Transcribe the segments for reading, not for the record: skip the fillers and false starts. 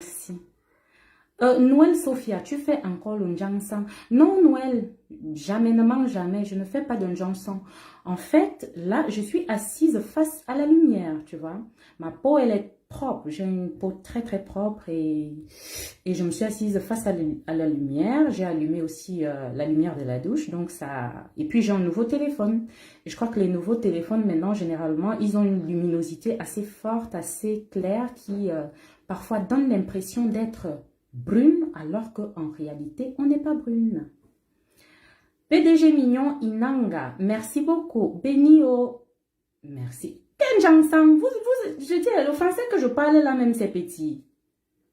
Merci. Noël, Sophia, tu fais encore le Njangsan? Non, Noël, jamais, ne mange jamais, je ne fais pas de Njangsan. En fait, là, je suis assise face à la lumière, tu vois. Ma peau, elle est propre, j'ai une peau très, très propre et je me suis assise face à la lumière. J'ai allumé aussi la lumière de la douche, donc ça... Et puis, j'ai un nouveau téléphone. Et je crois que les nouveaux téléphones, maintenant, généralement, ils ont une luminosité assez forte, assez claire, qui parfois donne l'impression d'être brune, alors qu'en réalité, on n'est pas brune. PDG Mignon Inanga, merci beaucoup. Benio, merci. Kenjansang, je dis, le français que je parle là même, c'est petit.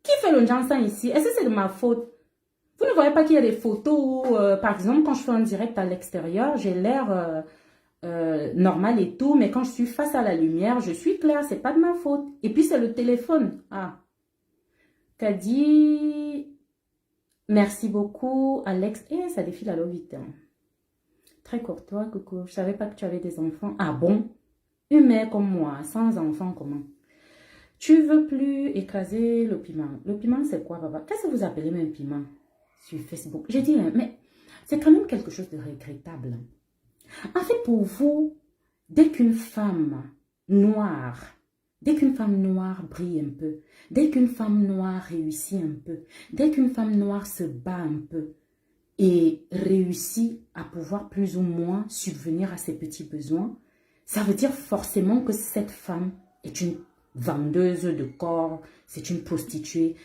Qui fait le Jansan ici? Est-ce que c'est de ma faute? Vous ne voyez pas qu'il y a des photos où, par exemple, quand je fais un direct à l'extérieur, j'ai l'air normal et tout, mais quand je suis face à la lumière, je suis claire, c'est pas de ma faute. Et puis, c'est le téléphone. Ah. Kadi, merci beaucoup, Alex. Eh, ça défile à l'eau vite. Hein. Très courtois, coucou. Je savais pas que tu avais des enfants. Ah bon? Une mère comme moi, sans enfants, comment? Tu veux plus écraser le piment. Le piment, c'est quoi, papa? Qu'est-ce que vous appelez même piment sur Facebook? J'ai dit, mais c'est quand même quelque chose de regrettable. En fait, pour vous, dès qu'une femme noire, brille un peu, dès qu'une femme noire réussit un peu, dès qu'une femme noire se bat un peu et réussit à pouvoir plus ou moins subvenir à ses petits besoins, ça veut dire forcément que cette femme est une vendeuse de corps, c'est une prostituée.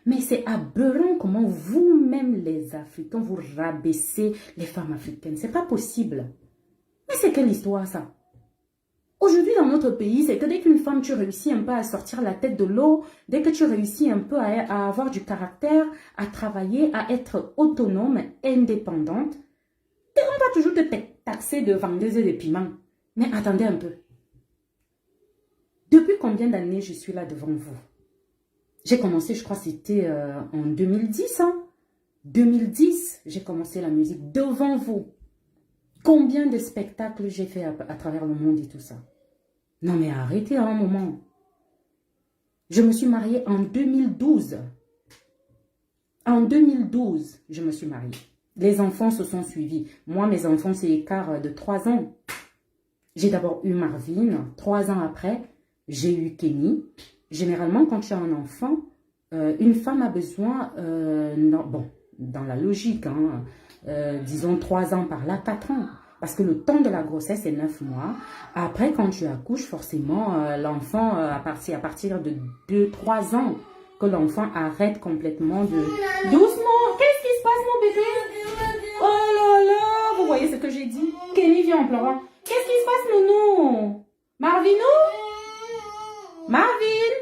Mais c'est aberrant comment vous-même les Africains, vous rabaissez les femmes africaines. C'est pas possible. Mais c'est quelle histoire ça? Aujourd'hui, dans notre pays, c'est que dès qu'une femme, tu réussis un peu à sortir la tête de l'eau, dès que tu réussis un peu à avoir du caractère, à travailler, à être autonome, indépendante, on va toujours te taxer de vendeuse de piments. Mais attendez un peu. Depuis combien d'années je suis là devant vous? J'ai commencé, je crois, c'était en 2010. Hein? 2010, j'ai commencé la musique devant vous. Combien de spectacles j'ai fait à travers le monde et tout ça? Non mais arrêtez un moment. Je me suis mariée en 2012. En 2012, je me suis mariée. Les enfants se sont suivis. Moi, mes enfants, c'est écart de 3 ans. J'ai d'abord eu Marvin. 3 ans après, j'ai eu Kenny. Généralement, quand tu as un enfant, une femme a besoin, bon, dans la logique, hein, disons 3 ans par là, 4 ans. Parce que le temps de la grossesse est 9 mois. Après, quand tu accouches, forcément, l'enfant, à partir de 2-3 ans, que l'enfant arrête complètement de... Doucement, qu'est-ce qui se passe, mon bébé? Oh là là, vous voyez ce que j'ai dit? Kenny vient en pleurant. Qu'est-ce qui se passe, nounou? Marvinou? Marvin?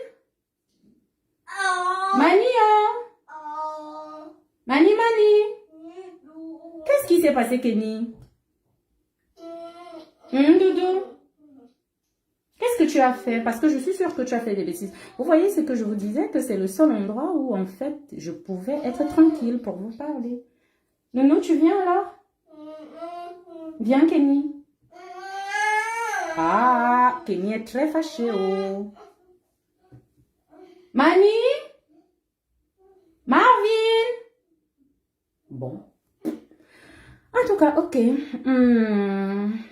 Mani, Mani. Qu'est-ce qui s'est passé, Kenny? Doudou? Qu'est-ce que tu as fait? Parce que je suis sûre que tu as fait des bêtises. Vous voyez ce que je vous disais, que c'est le seul endroit où, en fait, je pouvais être tranquille pour vous parler. Nounou, tu viens alors? Viens, Kenny. Ah, Kenny est très fâché, oh. Mani? Marvin? Bon. En tout cas, ok.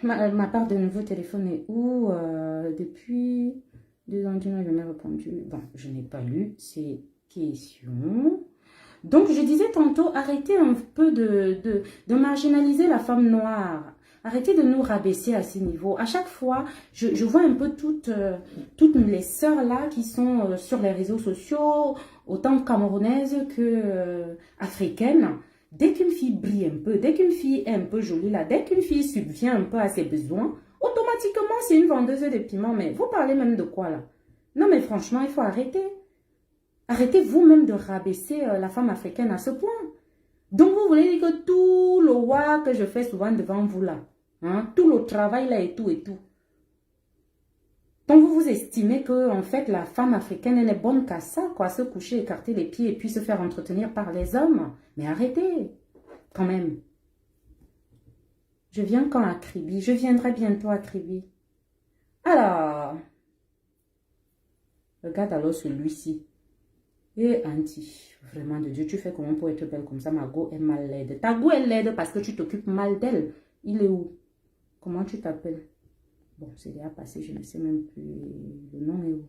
Ma part de nouveau téléphone est où? Depuis 2 ans, tu n'as jamais répondu. Bon, je n'ai pas lu ces questions. Donc, je disais tantôt, arrêtez un peu de marginaliser la femme noire. Arrêtez de nous rabaisser à ce niveau. À chaque fois, je vois un peu toutes les sœurs là qui sont sur les réseaux sociaux, autant camerounaises que africaines. Dès qu'une fille brille un peu, dès qu'une fille est un peu jolie là, dès qu'une fille subvient un peu à ses besoins, automatiquement c'est une vendeuse de piment. Mais vous parlez même de quoi là? Non mais franchement, il faut arrêter. Arrêtez vous-même de rabaisser la femme africaine à ce point. Donc vous voulez dire que tout le wa que je fais souvent devant vous là, hein, tout le travail là et tout et tout. Donc vous vous estimez que en fait la femme africaine elle est bonne qu'à ça, quoi, se coucher, écarter les pieds et puis se faire entretenir par les hommes. Mais arrêtez, quand même. Je viens quand à Kribi? Je viendrai bientôt à Kribi. Alors, regarde alors celui-ci. Et Anti, vraiment de Dieu, tu fais comment pour être belle comme ça? Ma go est mal laide. Ta go est laide parce que tu t'occupes mal d'elle. Il est où? Comment tu t'appelles? Bon, c'est déjà passé, je ne sais même plus. Le nom est où?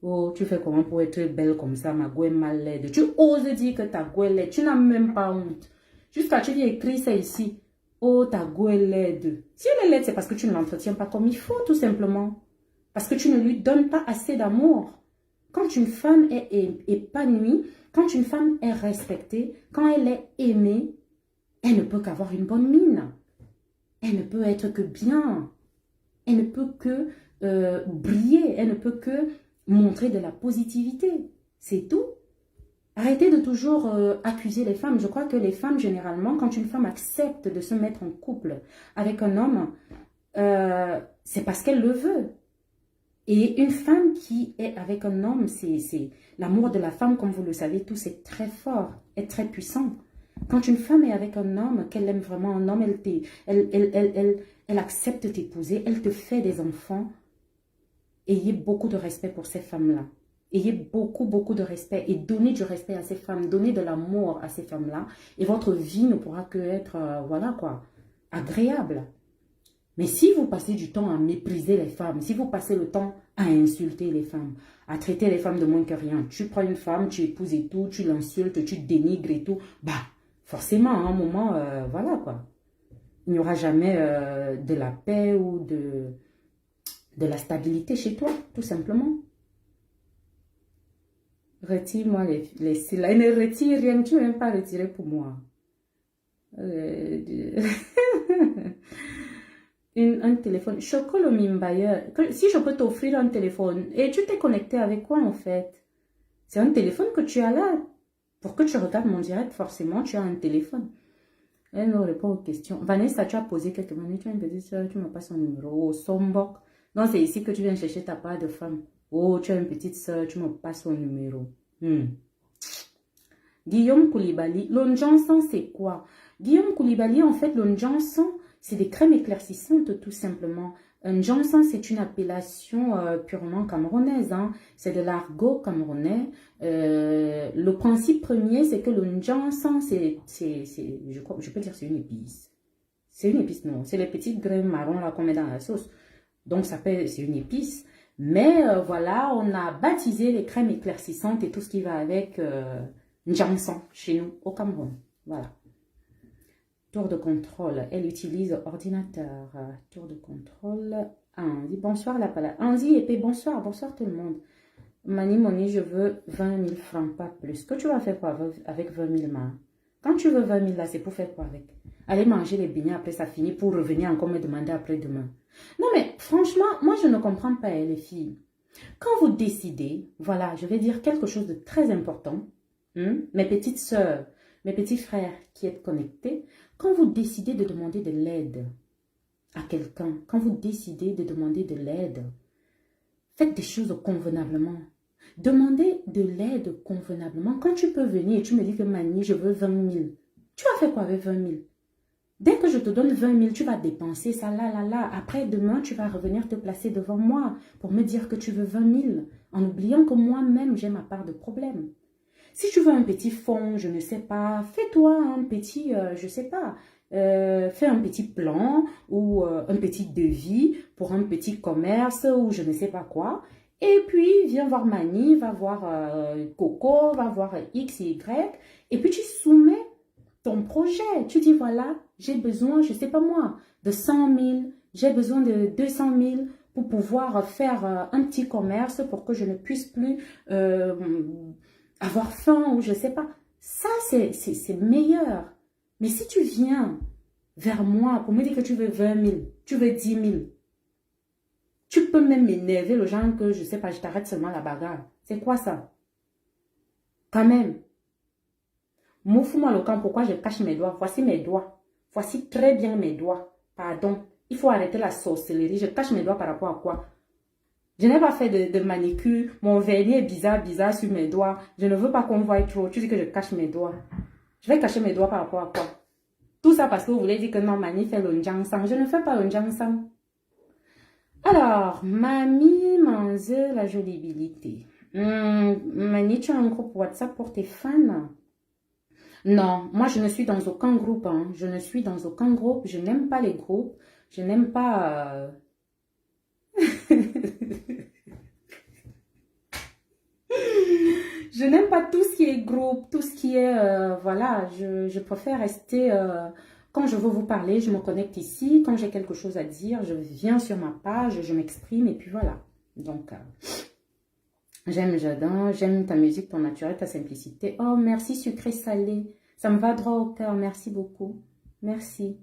Oh, tu fais comment pour être belle comme ça? Ma go est mal laide. Tu oses dire que ta go est laide. Tu n'as même pas honte. Jusqu'à tu viens écrire ça ici. Oh, ta go est laide. Si elle est laide, c'est parce que tu ne l'entretiens pas comme il faut, tout simplement. Parce que tu ne lui donnes pas assez d'amour. Quand une femme est épanouie, quand une femme est respectée, quand elle est aimée, elle ne peut qu'avoir une bonne mine. Elle ne peut être que bien. Elle ne peut que briller. Elle ne peut que montrer de la positivité. C'est tout. Arrêtez de toujours accuser les femmes. Je crois que les femmes, généralement, quand une femme accepte de se mettre en couple avec un homme, c'est parce qu'elle le veut. Et une femme qui est avec un homme, c'est l'amour de la femme, comme vous le savez tous, c'est très fort, est très puissant. Quand une femme est avec un homme, qu'elle aime vraiment un homme, elle accepte t'épouser, elle te fait des enfants. Ayez beaucoup de respect pour ces femmes-là. Ayez beaucoup, beaucoup de respect et donnez du respect à ces femmes, donnez de l'amour à ces femmes-là. Et votre vie ne pourra que être, voilà quoi, agréable. Mais si vous passez du temps à mépriser les femmes, si vous passez le temps à insulter les femmes, à traiter les femmes de moins que rien, tu prends une femme, tu épouses et tout, tu l'insultes, tu dénigres et tout, bah forcément à un moment, voilà quoi. Il n'y aura jamais de la paix ou de la stabilité chez toi, tout simplement. Retire-moi les cils. Là, ne retire rien, tu ne veux même pas retirer pour moi. Un téléphone. Chocolat Mimbayer. Si je peux t'offrir un téléphone, et tu t'es connecté avec quoi en fait? C'est un téléphone que tu as là. Pour que tu regardes mon direct, forcément, tu as un téléphone. Elle ne répond aux questions. Vanessa, tu as posé quelques minutes. Tu as une petite soeur, tu m'as pas son numéro. Oh, Sombok. Non, c'est ici que tu viens chercher ta part de femme. Oh, tu as une petite soeur, tu m'as pas son numéro. Guillaume Koulibaly. L'onjanson, c'est quoi? Guillaume Koulibaly, en fait, l'onjanson, c'est des crèmes éclaircissantes, tout simplement. Un Johnson, c'est une appellation purement camerounaise. Hein. C'est de l'argot camerounais. Le principe premier, c'est que le Johnson, je peux dire c'est une épice. C'est une épice, non. C'est les petites graines marron là qu'on met dans la sauce. Donc, c'est une épice. Mais voilà, on a baptisé les crèmes éclaircissantes et tout ce qui va avec Johnson chez nous, au Cameroun. Voilà. Tour de contrôle, elle utilise ordinateur. Tour de contrôle, Andy. Bonsoir la palette. Andy épée, bonsoir, bonsoir tout le monde. Mani Moni, je veux 20 000 francs, pas plus. Que tu vas faire quoi avec 20 000 mains? Quand tu veux 20 000 là, c'est pour faire quoi avec? Aller manger les beignets, après ça finit pour revenir encore me demander après demain. Non mais franchement, moi je ne comprends pas les filles. Quand vous décidez, voilà, je vais dire quelque chose de très important. Mes petites sœurs, mes petits frères qui êtes connectés, quand vous décidez de demander de l'aide à quelqu'un, quand vous décidez de demander de l'aide, faites des choses convenablement. Demandez de l'aide convenablement. Quand tu peux venir et tu me dis que Mani, je veux 20 000, tu vas faire quoi avec 20 000? Dès que je te donne 20 000, tu vas dépenser ça là. Après, demain, tu vas revenir te placer devant moi pour me dire que tu veux 20 000, en oubliant que moi-même, j'ai ma part de problème. Si tu veux un petit fonds, je ne sais pas, fais-toi un petit, je ne sais pas, fais un petit plan ou un petit devis pour un petit commerce ou je ne sais pas quoi. Et puis, viens voir Mani, va voir Coco, va voir X, Y. Et puis, tu soumets ton projet. Tu dis, voilà, j'ai besoin, je ne sais pas moi, de 100 000, j'ai besoin de 200 000 pour pouvoir faire un petit commerce pour que je ne puisse plus avoir faim ou je ne sais pas. Ça, c'est meilleur. Mais si tu viens vers moi pour me dire que tu veux 20 000, tu veux 10 000, tu peux même m'énerver le genre que, je ne sais pas, je t'arrête seulement la bagarre. C'est quoi ça? Quand même. Moufou-moi le camp, pourquoi je cache mes doigts? Voici mes doigts. Voici très bien mes doigts. Pardon. Il faut arrêter la sorcellerie. Je cache mes doigts par rapport à quoi? Je n'ai pas fait de manicure. Mon vernis est bizarre sur mes doigts. Je ne veux pas qu'on voie trop. Tu dis que je cache mes doigts. Je vais cacher mes doigts par rapport à quoi? Tout ça parce que vous voulez dire que non, Mani fait le njangsang. Je ne fais pas le njangsang. Alors, Mamie Manze, la jolibilité. Mani, tu as un groupe WhatsApp pour tes fans? Non, moi je ne suis dans aucun groupe. Hein. Je ne suis dans aucun groupe. Je n'aime pas les groupes. Je n'aime pas... Je n'aime pas tout ce qui est groupe, tout ce qui est... voilà, je préfère rester... quand je veux vous parler, je me connecte ici. Quand j'ai quelque chose à dire, je viens sur ma page, je m'exprime et puis voilà. Donc, j'adore, j'aime ta musique, ton naturel, ta simplicité. Oh, merci sucré salé. Ça me va droit au cœur. Merci beaucoup. Merci.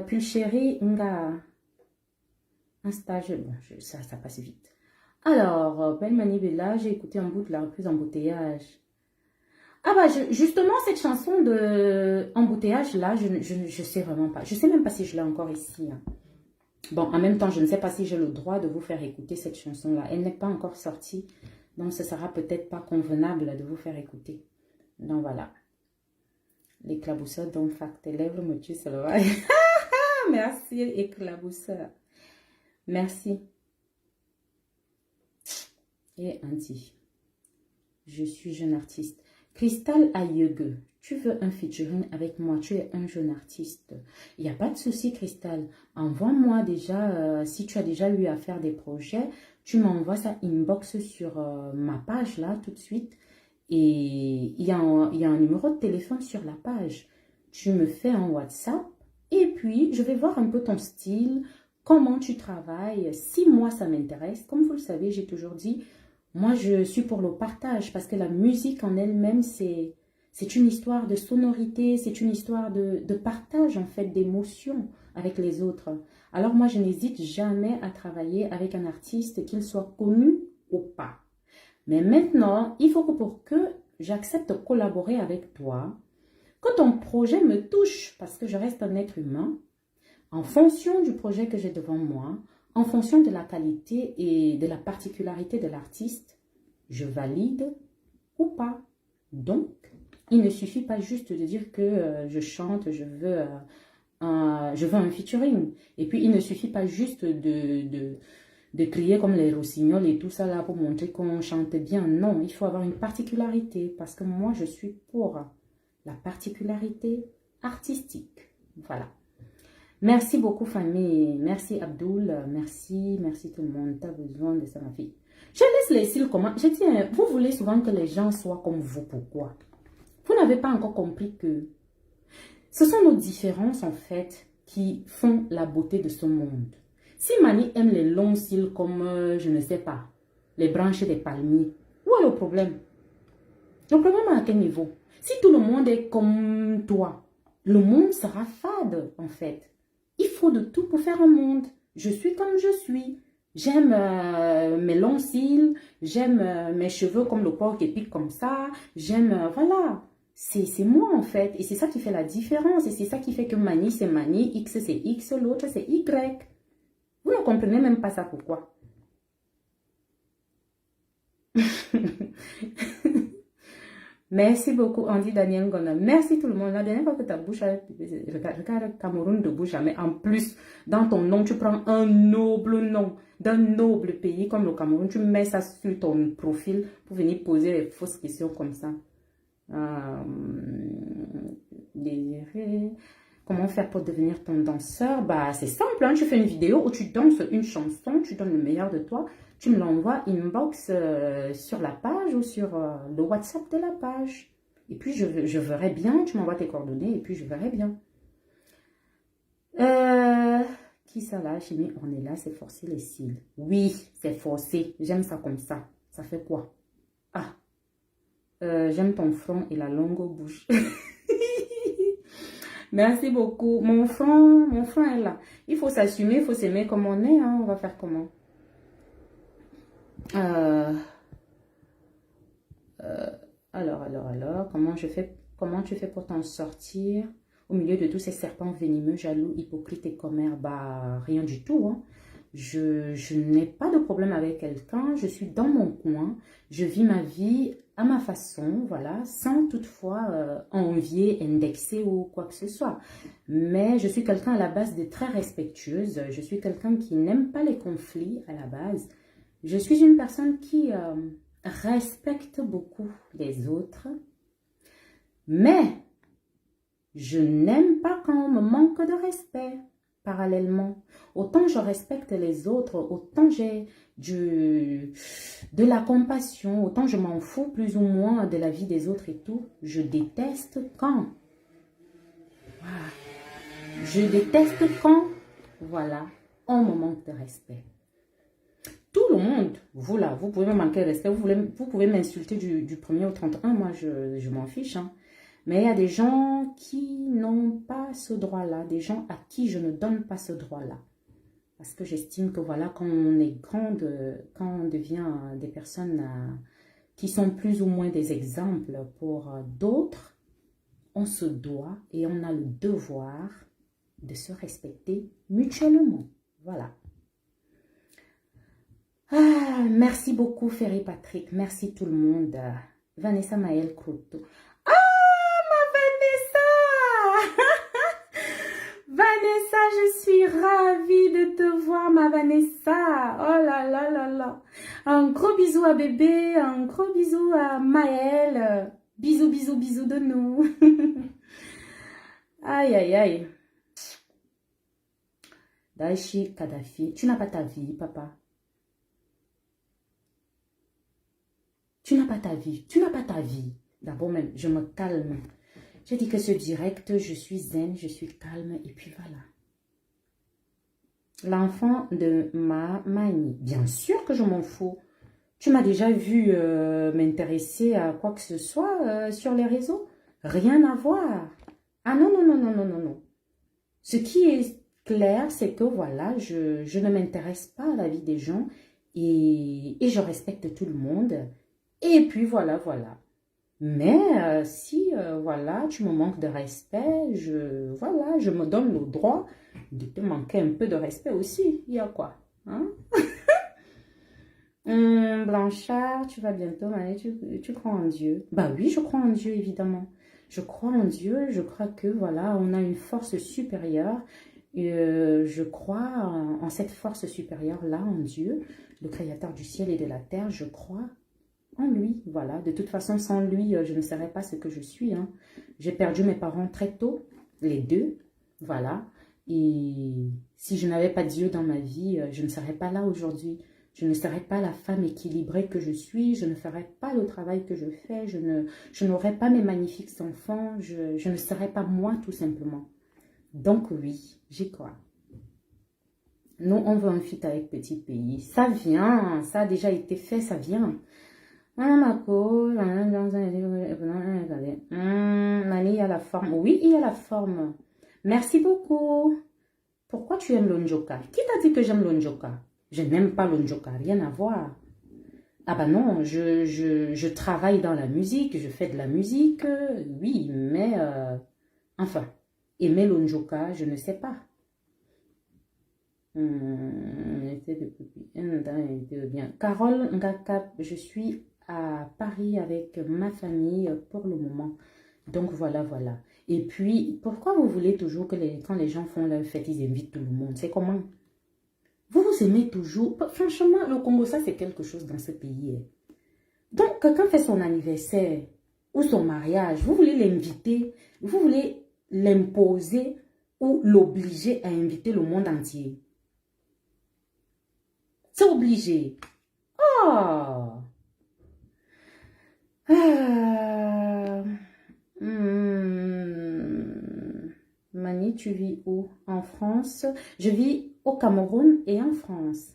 Puis chérie, un stage. Bon, ça passe vite. Alors, Belle Manibella, j'ai écouté un bout de la reprise Embouteillage. Ah bah, justement, cette chanson de Embouteillage, là, je sais vraiment pas. Je sais même pas si je l'ai encore ici. Hein. Bon, en même temps, je ne sais pas si j'ai le droit de vous faire écouter cette chanson-là. Elle n'est pas encore sortie, donc ce sera peut-être pas convenable de vous faire écouter. Donc voilà. L'éclabousseur don't fuck tes lèvres me tue, c'est le vrai. Merci, éclabousseur. Merci. Et Andy, je suis jeune artiste. Cristal Ayeugue, tu veux un featuring avec moi, tu es un jeune artiste. Il n'y a pas de souci, Cristal. Envoie-moi déjà, si tu as déjà eu à faire des projets, tu m'envoies ça inbox sur ma page là tout de suite. Et il y a un numéro de téléphone sur la page. Tu me fais un WhatsApp et puis je vais voir un peu ton style, comment tu travailles. Si moi ça m'intéresse, comme vous le savez, j'ai toujours dit... Moi, je suis pour le partage parce que la musique en elle-même, c'est une histoire de sonorité, c'est une histoire de partage en fait, d'émotions avec les autres. Alors moi, je n'hésite jamais à travailler avec un artiste, qu'il soit connu ou pas. Mais maintenant, il faut que pour que j'accepte de collaborer avec toi, que ton projet me touche parce que je reste un être humain, en fonction du projet que j'ai devant moi, en fonction de la qualité et de la particularité de l'artiste, je valide ou pas. Donc, il ne suffit pas juste de dire que je chante, je veux un featuring. Et puis, il ne suffit pas juste de crier comme les rossignols et tout ça là pour montrer qu'on chante bien. Non, il faut avoir une particularité parce que moi, je suis pour la particularité artistique. Voilà. Merci beaucoup, famille. Merci, Abdoul. Merci tout le monde. Tu as besoin de ça, ma fille. Je laisse les cils comment. Je dis, vous voulez souvent que les gens soient comme vous. Pourquoi? Vous n'avez pas encore compris que ce sont nos différences, en fait, qui font la beauté de ce monde. Si Mani aime les longs cils comme, je ne sais pas, les branches des palmiers, où est le problème? Le problème est à quel niveau? Si tout le monde est comme toi, le monde sera fade, en fait. Il faut de tout pour faire un monde. Je suis comme je suis. J'aime mes longs cils. J'aime mes cheveux comme le porc qui pique comme ça. J'aime, voilà. C'est moi en fait. Et c'est ça qui fait la différence. Et c'est ça qui fait que Mani c'est Mani, X c'est X, l'autre c'est Y. Vous ne comprenez même pas ça pourquoi. Merci beaucoup, Andy Daniel Gona. Merci tout le monde. La dernière fois que ta bouche a... Regarde Cameroun de bouche jamais. En plus, dans ton nom, tu prends un noble nom d'un noble pays comme le Cameroun. Tu mets ça sur ton profil pour venir poser les fausses questions comme ça. Désirer... Comment faire pour devenir ton danseur? Bah, c'est simple. Hein? Tu fais une vidéo où tu danses une chanson. Tu donnes le meilleur de toi. Tu me l'envoies inbox sur la page ou sur le WhatsApp de la page. Et puis, je verrai bien. Tu m'envoies tes coordonnées et puis je verrai bien. Qui ça là, Chimie? On est là, c'est forcer les cils. Oui, c'est forcé. J'aime ça comme ça. Ça fait quoi? Ah, j'aime ton front et la longue bouche. Merci beaucoup. Mon front est là. Il faut s'assumer, il faut s'aimer comme on est. Hein. On va faire comment? Alors, comment tu fais pour t'en sortir au milieu de tous ces serpents venimeux, jaloux, hypocrites et commères? Bah, rien du tout. Hein. Je n'ai pas de problème avec quelqu'un, je suis dans mon coin, je vis ma vie à ma façon, voilà, sans toutefois envier, indexer ou quoi que ce soit. Mais je suis quelqu'un à la base de très respectueuse, je suis quelqu'un qui n'aime pas les conflits à la base. Je suis une personne qui respecte beaucoup les autres, mais je n'aime pas quand on me manque de respect. Parallèlement, autant je respecte les autres, autant j'ai de la compassion, autant je m'en fous plus ou moins de la vie des autres et tout. Je déteste quand, je déteste quand, voilà, on me manque de respect. Tout le monde, vous là, vous pouvez me manquer de respect, vous pouvez m'insulter du 1er au 31, moi je m'en fiche, hein. Mais il y a des gens qui n'ont pas ce droit-là, des gens à qui je ne donne pas ce droit-là. Parce que j'estime que voilà, quand on est grande, quand on devient des personnes qui sont plus ou moins des exemples pour d'autres, on se doit et on a le devoir de se respecter mutuellement. Voilà. Ah, merci beaucoup Ferry Patrick, merci tout le monde. Vanessa Maël Croto. Vanessa, je suis ravie de te voir, ma Vanessa. Oh là là là là. Un gros bisou à bébé, un gros bisou à Maëlle. Bisous, bisous, bisous de nous. Aïe, aïe, aïe. Daichi Kadhafi, tu n'as pas ta vie, papa. Tu n'as pas ta vie, tu n'as pas ta vie. D'abord même, je me calme. J'ai dit que ce direct, je suis zen, je suis calme et puis voilà. L'enfant de ma manie. Bien sûr que je m'en fous. Tu m'as déjà vu m'intéresser à quoi que ce soit sur les réseaux? Rien à voir. Ah non, non, non, non, non, non, non. Ce qui est clair, c'est que voilà, je ne m'intéresse pas à la vie des gens et je respecte tout le monde. Et puis voilà, voilà. Mais si, voilà, tu me manques de respect, voilà, je me donne le droit de te manquer un peu de respect aussi. Il y a quoi, hein? Blanchard, tu vas bientôt, Mané, tu crois en Dieu? Bah oui, je crois en Dieu, évidemment. Je crois en Dieu, je crois que, voilà, on a une force supérieure. Je crois en cette force supérieure-là, en Dieu, le créateur du ciel et de la terre, je crois en lui, voilà. De toute façon, sans lui, je ne serais pas ce que je suis, hein. J'ai perdu mes parents très tôt, les deux, voilà. Et si je n'avais pas Dieu dans ma vie, je ne serais pas là aujourd'hui. Je ne serais pas la femme équilibrée que je suis, je ne ferais pas le travail que je fais, je n'aurais pas mes magnifiques enfants, je ne serais pas moi tout simplement. Donc oui, j'y crois. Nous, on veut un feat avec Petit Pays. Ça vient, ça a déjà été fait, ça vient. Mani, il y a la forme. Oui, il y a la forme. Merci beaucoup. Pourquoi tu aimes l'onjoka? Qui t'a dit que j'aime l'onjoka? Je n'aime pas l'onjoka, rien à voir. Ah bah non, je travaille dans la musique, je fais de la musique, oui, mais enfin, aimer l'onjoka, je ne sais pas. Carole Ngaka, je suis à Paris avec ma famille pour le moment. Donc voilà, voilà. Et puis, pourquoi vous voulez toujours que quand les gens font leur fête, ils invitent tout le monde? C'est comment? Vous vous aimez toujours. Franchement, le Congo, ça c'est quelque chose dans ce pays. Donc, quelqu'un fait son anniversaire ou son mariage, vous voulez l'inviter, vous voulez l'imposer ou l'obliger à inviter le monde entier. C'est obligé. Oh! Mani, tu vis où? En France? Je vis au Cameroun et en France.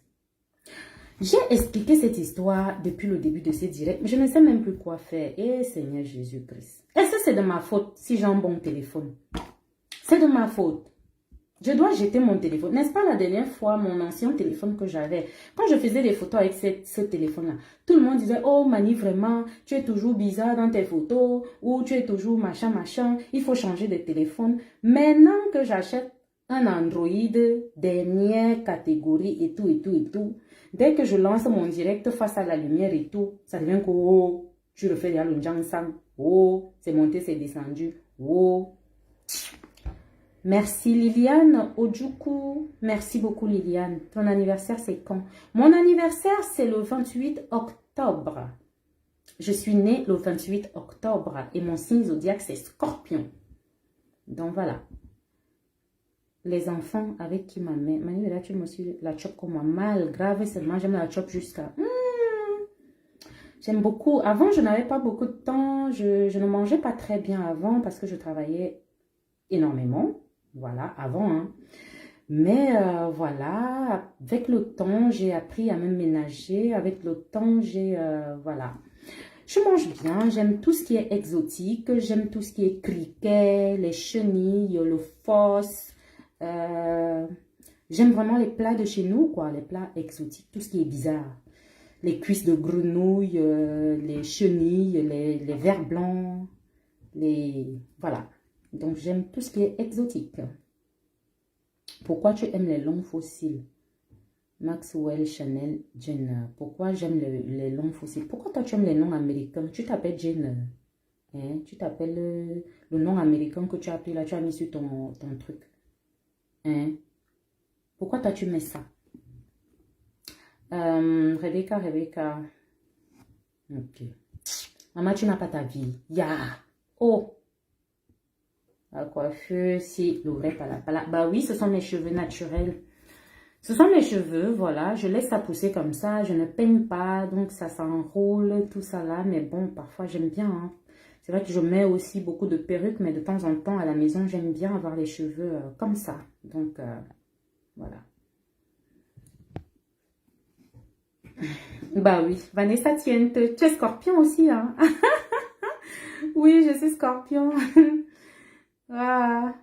J'ai expliqué cette histoire depuis le début de ce direct, mais je ne sais même plus quoi faire. Eh Seigneur Jésus-Christ. Est-ce que c'est de ma faute si j'ai un bon téléphone? C'est de ma faute. Je dois jeter mon téléphone. N'est-ce pas la dernière fois, mon ancien téléphone que j'avais, quand je faisais des photos avec ce téléphone-là, tout le monde disait, oh Mani, vraiment, tu es toujours bizarre dans tes photos, ou tu es toujours machin, machin, il faut changer de téléphone. Maintenant que j'achète un Android, dernière catégorie et tout, et tout, et tout, dès que je lance mon direct face à la lumière et tout, ça devient que, oh, tu refais le Jansang, oh, c'est monté, c'est descendu, oh. Merci Liliane Ojuku. Merci beaucoup Liliane. Ton anniversaire c'est quand? Mon anniversaire c'est le 28 octobre. Je suis née le 28 octobre et mon signe zodiaque, c'est Scorpion. Donc, voilà. Les enfants avec qui ma mère... Manu, là, tu me suis la chope comme moi. Mal, grave, seulement, j'aime la chope jusqu'à... J'aime beaucoup. Avant, je n'avais pas beaucoup de temps. Je ne mangeais pas très bien avant parce que je travaillais énormément. Voilà, avant, hein. Mais voilà, avec le temps, j'ai appris à me ménager. Avec le temps, j'ai... voilà. Je mange bien, j'aime tout ce qui est exotique. J'aime tout ce qui est criquet, les chenilles, le phoque. J'aime vraiment les plats de chez nous, quoi. Les plats exotiques, tout ce qui est bizarre. Les cuisses de grenouille, les chenilles, les vers blancs. Voilà. Donc, j'aime tout ce qui est exotique. Pourquoi tu aimes les longs fossiles? Maxwell, Chanel, Jenner. Pourquoi j'aime les longs fossiles? Pourquoi toi tu aimes les noms américains? Tu t'appelles Jenner. Hein? Tu t'appelles le nom américain que tu as pris là, tu as mis sur ton truc. Hein? Pourquoi toi tu mets ça? Rebecca. Ok. Maman, tu n'as pas ta vie. Oh. La coiffeuse, si l'ouvrait pas la. Bah oui, ce sont mes cheveux naturels. Ce sont mes cheveux, voilà. Je laisse ça pousser comme ça. Je ne peigne pas, donc ça s'enroule, tout ça là. Mais bon, parfois j'aime bien. Hein. C'est vrai que je mets aussi beaucoup de perruques, mais de temps en temps à la maison, j'aime bien avoir les cheveux comme ça. Donc, voilà. Bah oui, Vanessa, tu es scorpion aussi, hein? Oui, je suis scorpion. Ah.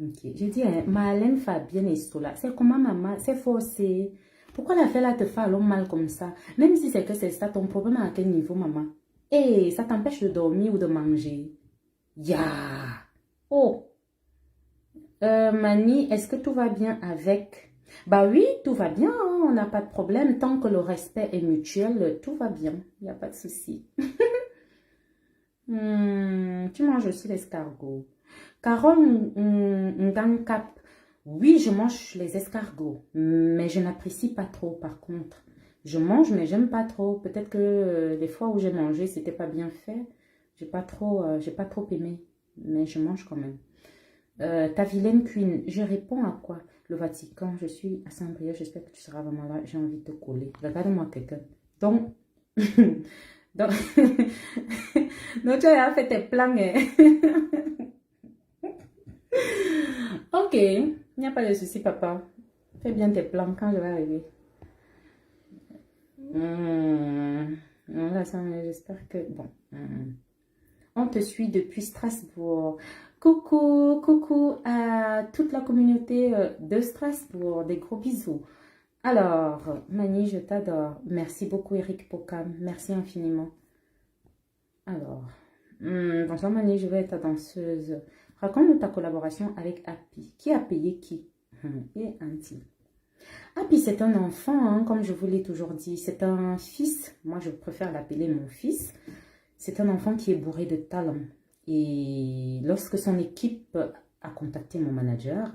Ok, j'ai dit, hein, Marlène, Fabienne et Sola, c'est comment maman, c'est forcé. Pourquoi la fête là te fait alors mal comme ça? Même si c'est que c'est ça, ton problème à quel niveau, maman? Eh, ça t'empêche de dormir ou de manger? Oh, Mani, est-ce que tout va bien avec? Bah oui, tout va bien, hein, on n'a pas de problème. Tant que le respect est mutuel, tout va bien. Il n'y a pas de souci. Tu manges aussi l'escargot. Carole Ngankap, oui, je mange les escargots, mais je n'apprécie pas trop par contre. Je mange, mais j'aime pas trop. Peut-être que les fois où j'ai mangé, c'était pas bien fait. J'ai pas trop aimé, mais je mange quand même. Ta vilaine Queen, je réponds à quoi? Le Vatican, je suis à Saint-Brieuc, j'espère que tu seras vraiment là. J'ai envie de te coller. Regarde-moi quelqu'un. Donc, donc, donc tu as fait tes plans. Hein? Ok, il n'y a pas de souci, papa. Fais bien tes plans quand je vais arriver. Là, j'espère que... Bon. On te suit depuis Strasbourg. Coucou à toute la communauté de Strasbourg. Des gros bisous. Alors, Mani, je t'adore. Merci beaucoup, Eric Pokam. Merci infiniment. Alors, bonsoir Mani, je vais être ta danseuse. Raconte-nous ta collaboration avec Happy. Qui a payé qui? Et Anti. Happy, c'est un enfant, hein, comme je vous l'ai toujours dit. C'est un fils. Moi, je préfère l'appeler mon fils. C'est un enfant qui est bourré de talent. Et lorsque son équipe a contacté mon manager,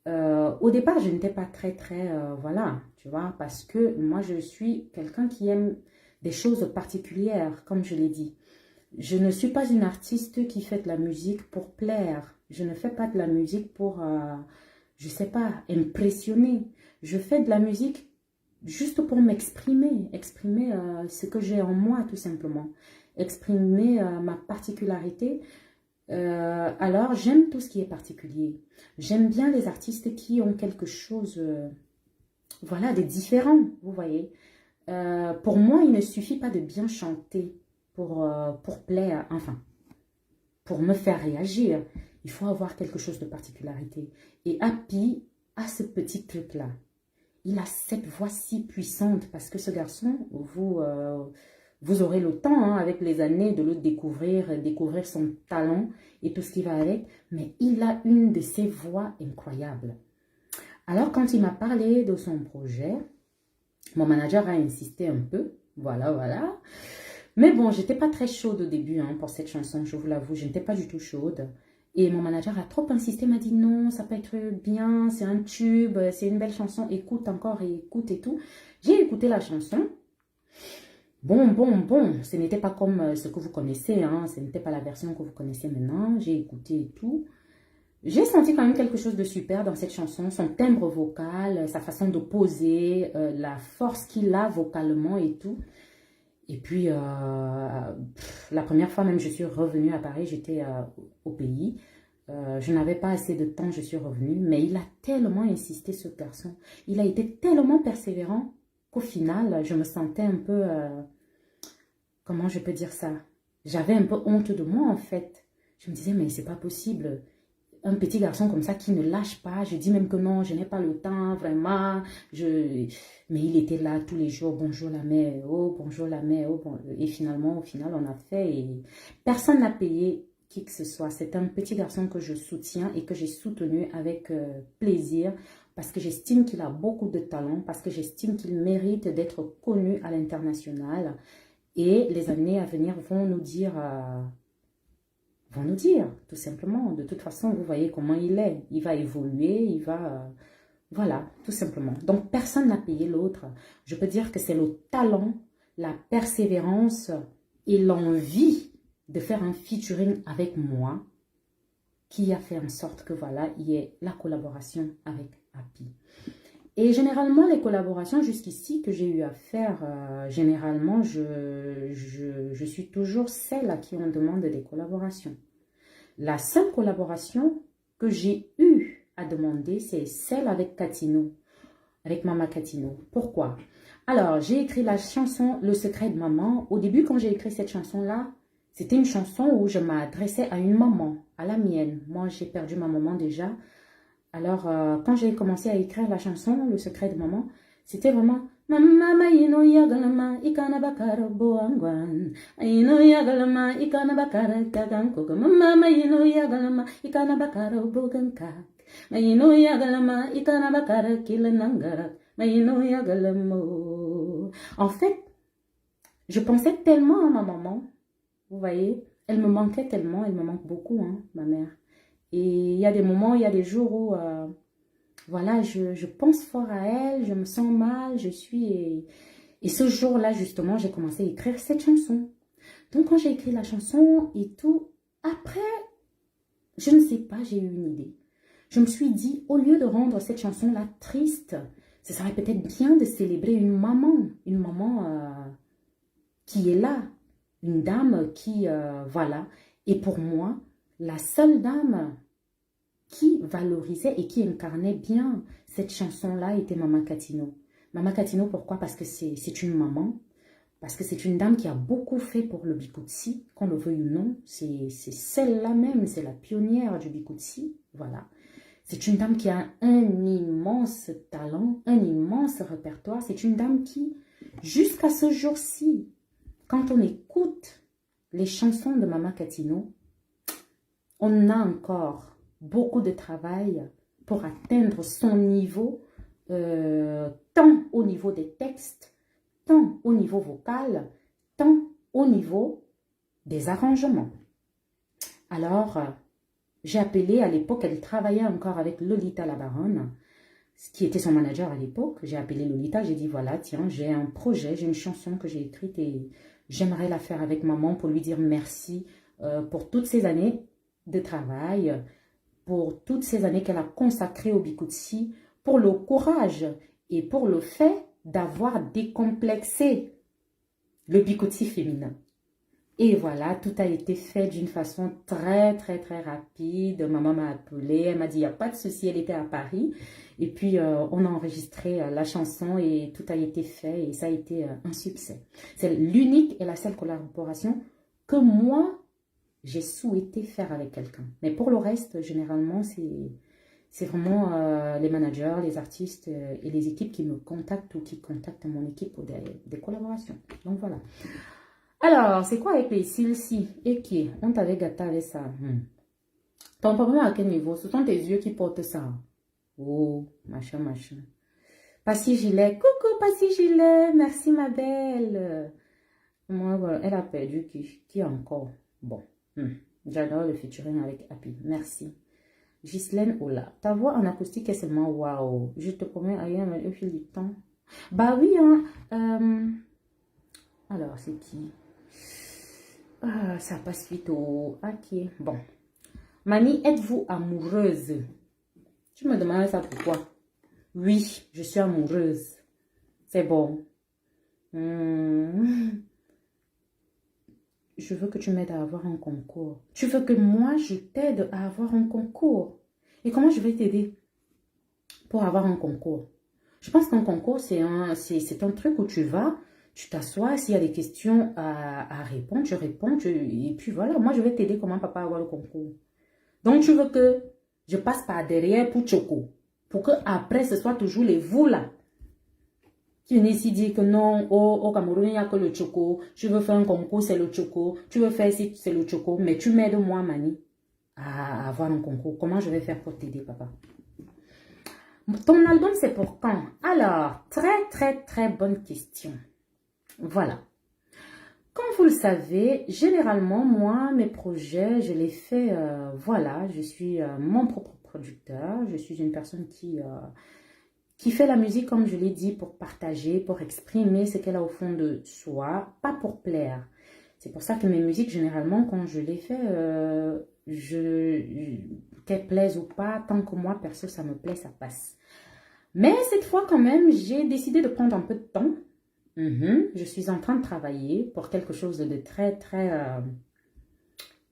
au départ, je n'étais pas très, voilà, tu vois, parce que moi, je suis quelqu'un qui aime des choses particulières, comme je l'ai dit. Je ne suis pas une artiste qui fait de la musique pour plaire. Je ne fais pas de la musique pour, je ne sais pas, impressionner. Je fais de la musique juste pour m'exprimer, exprimer ce que j'ai en moi, tout simplement. Exprimer ma particularité. Alors, j'aime tout ce qui est particulier. J'aime bien les artistes qui ont quelque chose, voilà, de différent, vous voyez. Pour moi, il ne suffit pas de bien chanter pour plaire, enfin, pour me faire réagir. Il faut avoir quelque chose de particularité. Et Happy a ce petit truc-là. Il a cette voix si puissante parce que ce garçon, vous aurez le temps, hein, avec les années, de le découvrir son talent et tout ce qui va avec. Mais il a une de ces voix incroyables. Alors, quand il m'a parlé de son projet, mon manager a insisté un peu. Voilà. Mais bon, j'étais pas très chaude au début hein, pour cette chanson, je vous l'avoue. Je n'étais pas du tout chaude. Et mon manager a trop insisté, m'a dit non, ça peut être bien, c'est un tube, c'est une belle chanson, écoute encore et écoute et tout. J'ai écouté la chanson. Bon, ce n'était pas comme ce que vous connaissez, hein, ce n'était pas la version que vous connaissez maintenant, j'ai écouté et tout. J'ai senti quand même quelque chose de super dans cette chanson, son timbre vocal, sa façon de poser, la force qu'il a vocalement et tout. Et puis, la première fois même, je suis revenue à Paris, j'étais au pays. Je n'avais pas assez de temps, je suis revenue. Mais il a tellement insisté, ce garçon. Il a été tellement persévérant qu'au final, je me sentais un peu... comment je peux dire ça? J'avais un peu honte de moi, en fait. Je me disais, mais c'est pas possible. Un petit garçon comme ça qui ne lâche pas. Je dis même que non, je n'ai pas le temps, vraiment. Mais il était là tous les jours. Bonjour la mère, oh, bonjour la mère. Oh, bon. Et finalement, au final, on a fait. Et personne n'a payé qui que ce soit. C'est un petit garçon que je soutiens et que j'ai soutenu avec plaisir. Parce que j'estime qu'il a beaucoup de talent. Parce que j'estime qu'il mérite d'être connu à l'international. Et les années à venir vont nous dire... tout simplement. De toute façon, vous voyez comment il est. Il va évoluer, il va... voilà, tout simplement. Donc, personne n'a payé l'autre. Je peux dire que c'est le talent, la persévérance et l'envie de faire un featuring avec moi qui a fait en sorte que, voilà, il y ait la collaboration avec Happy. Et généralement, les collaborations jusqu'ici que j'ai eu à faire, généralement, je suis toujours celle à qui on demande des collaborations. La seule collaboration que j'ai eu à demander, c'est celle avec Catino, avec Mama Catino. Pourquoi? Alors, j'ai écrit la chanson Le secret de maman. Au début, quand j'ai écrit cette chanson-là, c'était une chanson où je m'adressais à une maman, à la mienne. Moi, j'ai perdu ma maman déjà. Alors, quand j'ai commencé à écrire la chanson, Le secret de maman, c'était vraiment... Mama ino yagalama ikana bakara boangwan ino yagalama ikana bakara kagankoga mama ino yagalama ikana bakara bogankak ino yagalama ikana bakara kilanangara ino yagalamo. En fait, je pensais tellement à ma maman, vous voyez, elle me manquait tellement, elle me manque beaucoup, hein, ma mère. Et il y a des moments, il y a des jours où, voilà, je pense fort à elle, je me sens mal, je suis... Et ce jour-là, justement, j'ai commencé à écrire cette chanson. Donc, quand j'ai écrit la chanson et tout, après, je ne sais pas, j'ai eu une idée. Je me suis dit, au lieu de rendre cette chanson-là triste, ce serait peut-être bien de célébrer une maman qui est là, une dame qui, voilà. Et pour moi, la seule dame qui valorisait et qui incarnait bien cette chanson-là était Mama Catino. Mama Catino, pourquoi? Parce que c'est une maman, parce que c'est une dame qui a beaucoup fait pour le Bikutsi, qu'on le veuille ou non. C'est celle-là même, c'est la pionnière du Bikutsi, voilà. C'est une dame qui a un immense talent, un immense répertoire. C'est une dame qui, jusqu'à ce jour-ci, quand on écoute les chansons de Mama Catino, on a encore beaucoup de travail pour atteindre son niveau, tant au niveau des textes, tant au niveau vocal, tant au niveau des arrangements. Alors, j'ai appelé à l'époque, elle travaillait encore avec Lolita la Baronne, qui était son manager à l'époque. J'ai appelé Lolita, j'ai dit voilà, tiens, j'ai un projet, j'ai une chanson que j'ai écrite et j'aimerais la faire avec maman pour lui dire merci pour toutes ces années de travail, pour toutes ces années qu'elle a consacrées au Bikutsi, pour le courage et pour le fait d'avoir décomplexé le Bikutsi féminin. Et voilà, tout a été fait d'une façon très rapide. Maman m'a appelée, elle m'a dit, il n'y a pas de souci, elle était à Paris. Et puis, on a enregistré la chanson et tout a été fait et ça a été un succès. C'est l'unique et la seule collaboration que moi, j'ai souhaité faire avec quelqu'un. Mais pour le reste, généralement, c'est vraiment les managers, les artistes et les équipes qui me contactent ou qui contactent mon équipe pour des collaborations. Donc voilà. Alors, c'est quoi avec les cils-ci? Et qui? On t'avait gâté avec ça. Ton problème à quel niveau? Ce sont tes yeux qui portent ça. Oh, machin. Passy Gilet. Coucou, Passy Gilet. Merci, ma belle. Moi, voilà, elle a perdu qui encore? Bon. J'adore le featuring avec Happy. Merci. Ghislaine Ola. Ta voix en acoustique est seulement waouh. Je te promets, ailleurs, au fil du temps. Bah oui, hein. Alors, c'est qui? Ah, ça passe suite au... Ok, bon. Mani, êtes-vous amoureuse? Tu me demandes ça pourquoi? Oui, je suis amoureuse. C'est bon. Je veux que tu m'aides à avoir un concours. Tu veux que moi, je t'aide à avoir un concours. Et comment je vais t'aider pour avoir un concours? Je pense qu'un concours, c'est un truc où tu vas, tu t'assois, s'il y a des questions à répondre, tu réponds, et puis voilà, moi, je vais t'aider comment papa avoir le concours. Donc, tu veux que je passe par derrière pour Choco, pour que après ce soit toujours les vous là. Tu viens ici dire que non, au Cameroun, il n'y a que le Choco. Je veux faire un concours, c'est le Choco. Tu veux faire ici, c'est le Choco. Mais tu m'aides moi, Mani, à avoir un concours. Comment je vais faire pour t'aider, papa? Ton album, c'est pour quand? Alors, très bonne question. Voilà. Comme vous le savez, généralement, moi, mes projets, je les fais, voilà, je suis mon propre producteur. Je suis une personne qui fait la musique, comme je l'ai dit, pour partager, pour exprimer ce qu'elle a au fond de soi, pas pour plaire. C'est pour ça que mes musiques, généralement, quand je les fais, qu'elles plaisent ou pas, tant que moi, perso, ça me plaît, ça passe. Mais cette fois, quand même, j'ai décidé de prendre un peu de temps. Je suis en train de travailler pour quelque chose de très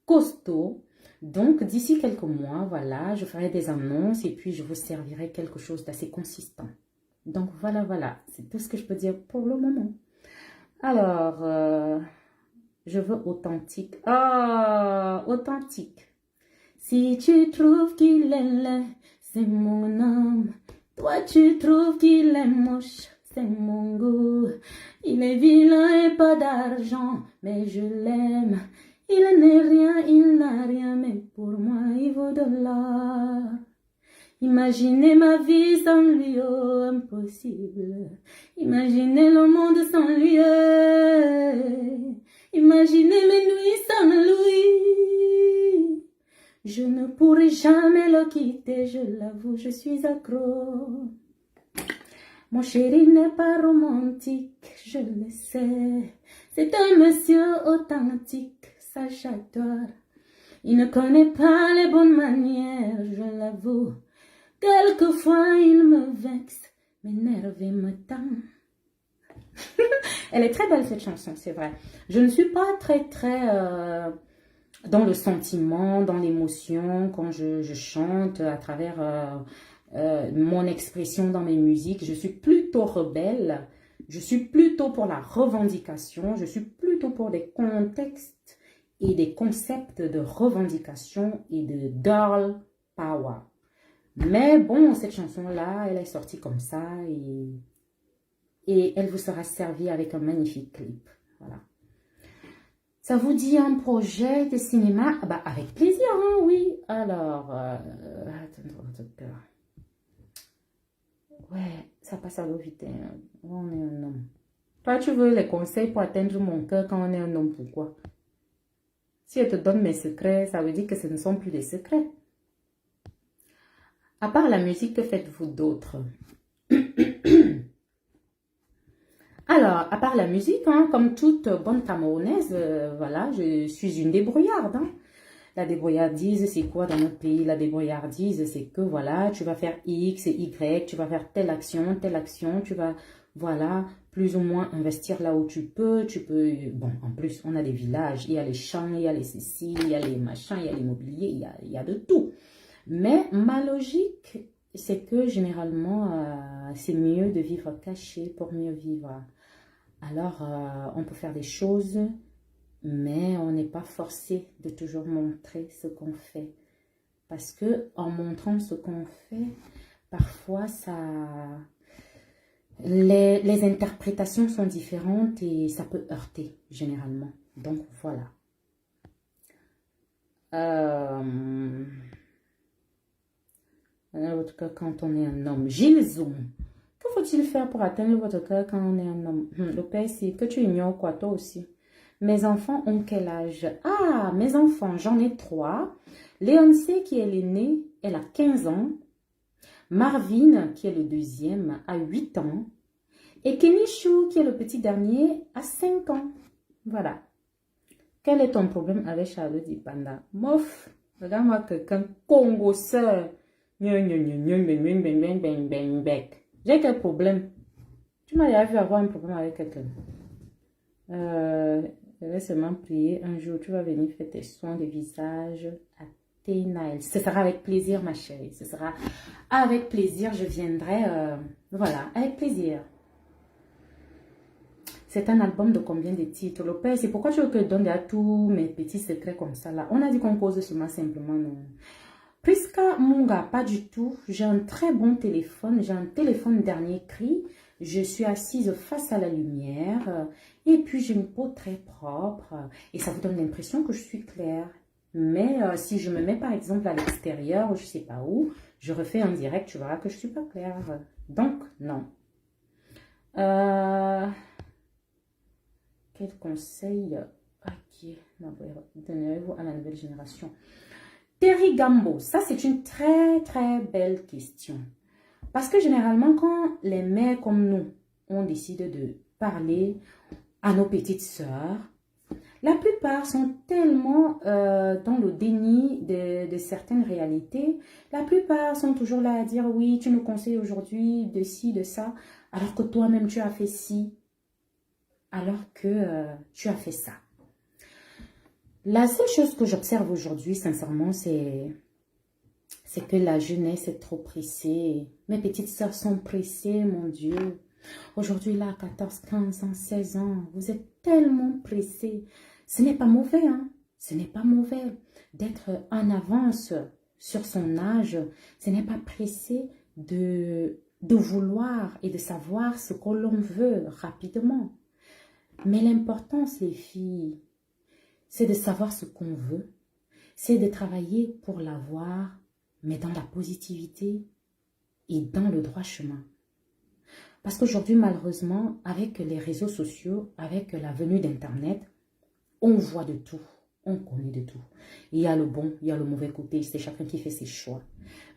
costaud. Donc, d'ici quelques mois, voilà, je ferai des annonces et puis je vous servirai quelque chose d'assez consistant. Donc, voilà, c'est tout ce que je peux dire pour le moment. Alors, je veux authentique. Ah, authentique. Si tu trouves qu'il est laid, c'est mon homme. Toi, tu trouves qu'il est moche, c'est mon goût. Il est vilain et pas d'argent, mais je l'aime. Il n'est rien, il n'a rien, mais pour moi, il vaut de l'or. Imaginez ma vie sans lui, oh, impossible. Imaginez le monde sans lui, imaginez mes nuits sans lui. Je ne pourrai jamais le quitter, je l'avoue, je suis accro. Mon chéri n'est pas romantique, je le sais. C'est un monsieur authentique, ça j'adore. Il ne connaît pas les bonnes manières, je l'avoue. Quelquefois il me vexe, m'énerve et me tend. Elle est très belle cette chanson, c'est vrai. Je ne suis pas très dans le sentiment, dans l'émotion, quand je chante à travers mon expression dans mes musiques. Je suis plutôt rebelle, je suis plutôt pour la revendication, je suis plutôt pour des contextes et des concepts de revendication et de girl power. Mais bon, cette chanson-là, elle est sortie comme ça et elle vous sera servie avec un magnifique clip. Voilà. Ça vous dit un projet de cinéma? Ah bah, avec plaisir, hein, oui. Alors, ouais, ça passe à l'eau vite. Hein. On est un homme. Toi, tu veux les conseils pour atteindre mon cœur quand on est un homme, pourquoi? Si elle te donne mes secrets, ça veut dire que ce ne sont plus des secrets. À part la musique, que faites-vous d'autre? Alors, à part la musique, hein, comme toute bonne Camerounaise, voilà, je suis une débrouillarde. Hein. La débrouillardise, c'est quoi dans notre pays? La débrouillardise, c'est que, voilà, tu vas faire X et Y, tu vas faire telle action, tu vas, voilà, plus ou moins investir là où tu peux, bon, en plus, on a des villages, il y a les champs, il y a les ceci, il y a les machins, il y a l'immobilier, il y a de tout. Mais ma logique, c'est que généralement, c'est mieux de vivre caché pour mieux vivre. Alors, on peut faire des choses, mais on n'est pas forcé de toujours montrer ce qu'on fait. Parce que en montrant ce qu'on fait, parfois, les interprétations sont différentes et ça peut heurter, généralement. Donc, voilà. Votre cœur quand on est un homme. Gilles Zoom. Que faut-il faire pour atteindre votre cœur quand on est un homme? Le père, c'est que tu ignores quoi, toi aussi. Mes enfants ont quel âge? Ah, mes enfants, j'en ai 3. Léoncé, qui est l'aîné, elle a 15 ans. Marvin, qui est le deuxième, a 8 ans. Et Kenishu, qui est le petit dernier, a 5 ans. Voilà. Quel est ton problème avec Charlotte Dipanda? Mof, regarde-moi quelqu'un, Congo sœur. J'ai quel problème? Tu m'as déjà vu avoir un problème avec quelqu'un. Je vais seulement prier. Un jour, tu vas venir faire tes soins de visage à tes nails. Ce sera avec plaisir, ma chérie. Ce sera avec plaisir. Je viendrai. Voilà, avec plaisir. C'est un album de combien de titres, Lopez? C'est pourquoi tu veux que je donne à tous mes petits secrets comme ça là? On a dit qu'on cause seulement simplement, non. Priska Munga, pas du tout. J'ai un très bon téléphone. J'ai un téléphone dernier cri. Je suis assise face à la lumière. Et puis j'ai une peau très propre. Et ça vous donne l'impression que je suis claire. Mais si je me mets par exemple à l'extérieur, je ne sais pas où, je refais un direct, tu verras que je ne suis pas claire. Donc, non. Quel conseil donnez-vous à la nouvelle génération? Terry Gambo, ça c'est une très très belle question. Parce que généralement quand les mères comme nous, on décide de parler à nos petites sœurs, la plupart sont tellement dans le déni de certaines réalités. La plupart sont toujours là à dire oui, tu nous conseilles aujourd'hui de ci, de ça, alors que toi-même tu as fait ci, alors que tu as fait ça. La seule chose que j'observe aujourd'hui, sincèrement, c'est que la jeunesse est trop pressée. Mes petites sœurs sont pressées, mon Dieu. Aujourd'hui, là, 14, 15 ans, 16 ans, vous êtes tellement pressés. Ce n'est pas mauvais, hein. Ce n'est pas mauvais d'être en avance sur son âge. Ce n'est pas pressé de vouloir et de savoir ce que l'on veut rapidement. Mais l'importance, les filles, c'est de savoir ce qu'on veut, c'est de travailler pour l'avoir, mais dans la positivité et dans le droit chemin. Parce qu'aujourd'hui, malheureusement, avec les réseaux sociaux, avec la venue d'Internet, on voit de tout, on connaît de tout. Il y a le bon, il y a le mauvais côté, c'est chacun qui fait ses choix.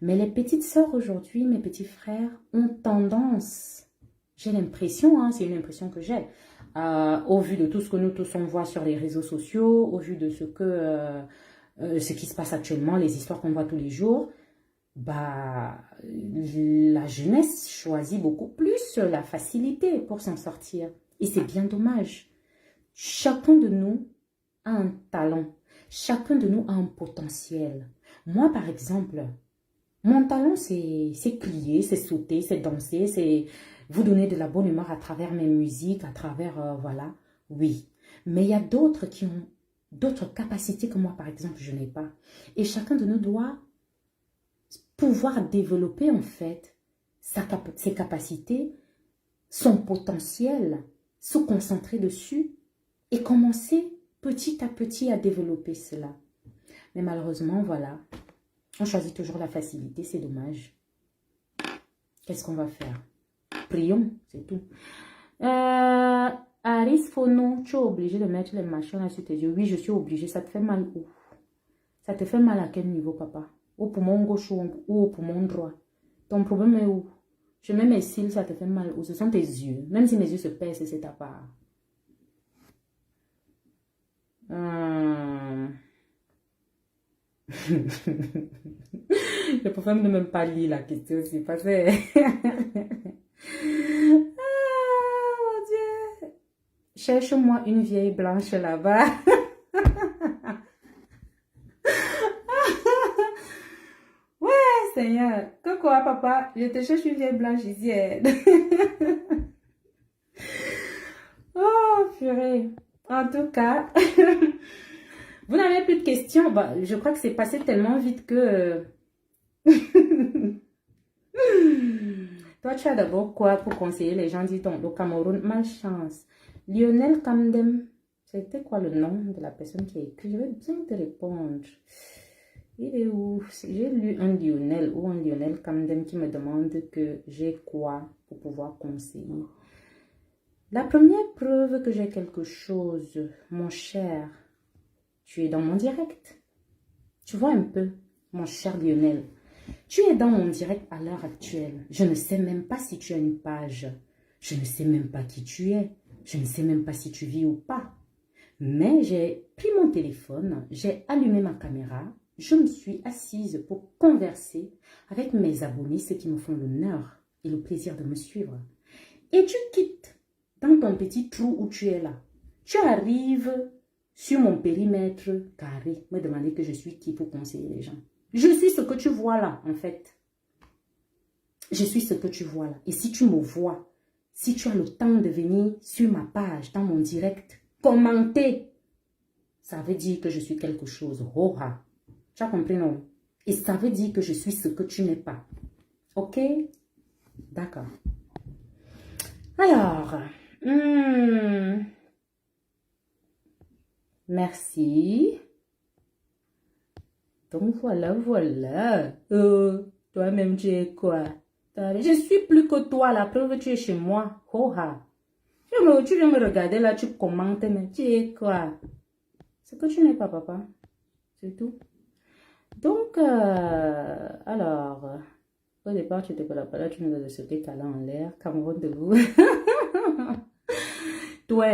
Mais les petites sœurs aujourd'hui, mes petits frères, ont tendance, j'ai l'impression, hein, c'est une impression que j'ai, au vu de tout ce que nous tous on voit sur les réseaux sociaux, au vu de ce qui se passe actuellement, les histoires qu'on voit tous les jours, bah, la jeunesse choisit beaucoup plus la facilité pour s'en sortir. Et c'est bien dommage. Chacun de nous a un talent. Chacun de nous a un potentiel. Moi, par exemple, mon talent, c'est plier, c'est sauter, c'est danser, c'est vous donner de la bonne humeur à travers mes musiques, à travers, voilà, oui. Mais il y a d'autres qui ont d'autres capacités que moi, par exemple, je n'ai pas. Et chacun de nous doit pouvoir développer, en fait, ses capacités, son potentiel, se concentrer dessus et commencer petit à petit à développer cela. Mais malheureusement, voilà, on choisit toujours la facilité, c'est dommage. Qu'est-ce qu'on va faire? Prions, c'est tout. Aris Fono, tu es obligé de mettre les machins là sur tes yeux. Oui, je suis obligée. Ça te fait mal où? Ça te fait mal à quel niveau, papa? Au poumon gauche ou au poumon droit? Ton problème est où? Je mets mes cils, ça te fait mal où? Ce sont tes yeux. Même si mes yeux se percent, c'est ta part. Je préfère ne même pas lire la question aussi parce que... Ah, mon Dieu. Cherche-moi une vieille blanche là-bas. Ouais, Seigneur. Quoi, papa? Je te cherche une vieille blanche ici. Oh, purée. En tout cas... Vous n'avez plus de questions? Bah, je crois que c'est passé tellement vite que... Toi, tu as d'abord quoi pour conseiller les gens? Dis donc, au Cameroun, malchance. Lionel Kamdem, c'était quoi le nom de la personne qui a écrit? Je vais bien te répondre. Il est où? J'ai lu un Lionel ou un Lionel Kamdem qui me demande que j'ai quoi pour pouvoir conseiller. La première preuve que j'ai quelque chose, mon cher... Tu es dans mon direct. Tu vois un peu, mon cher Lionel. Tu es dans mon direct à l'heure actuelle. Je ne sais même pas si tu as une page. Je ne sais même pas qui tu es. Je ne sais même pas si tu vis ou pas. Mais j'ai pris mon téléphone, j'ai allumé ma caméra, je me suis assise pour converser avec mes abonnés, ceux qui me font l'honneur et le plaisir de me suivre. Et tu quittes dans ton petit trou où tu es là. Tu arrives sur mon périmètre carré, me demander que je suis qui pour conseiller les gens. Je suis ce que tu vois là, en fait. Je suis ce que tu vois là. Et si tu me vois, si tu as le temps de venir sur ma page, dans mon direct, commenter, ça veut dire que je suis quelque chose. Oh, ah. Tu as compris, non? Et ça veut dire que je suis ce que tu n'es pas. Ok? D'accord. Alors, merci. Donc voilà, voilà. Toi-même, tu es quoi? Je suis plus que toi, la preuve, tu es chez moi. Oh, ah. Tu viens me regarder là, tu commentes, mais tu es quoi? C'est que tu n'es pas papa. C'est tout. Donc, alors, au départ, tu n'étais pas là, tu nous as sauté câlin en l'air. Cameroun de vous. Toi,